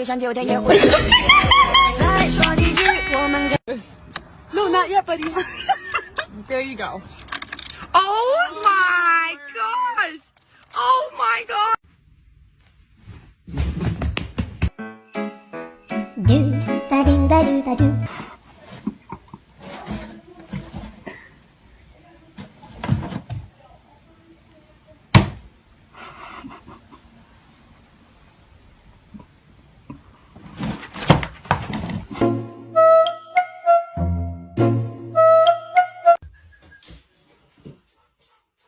想9天也会。再说几句，我们。No, not yet, buddy. There you go. Oh my gosh! Oh my god! Do ba do ba do ba do.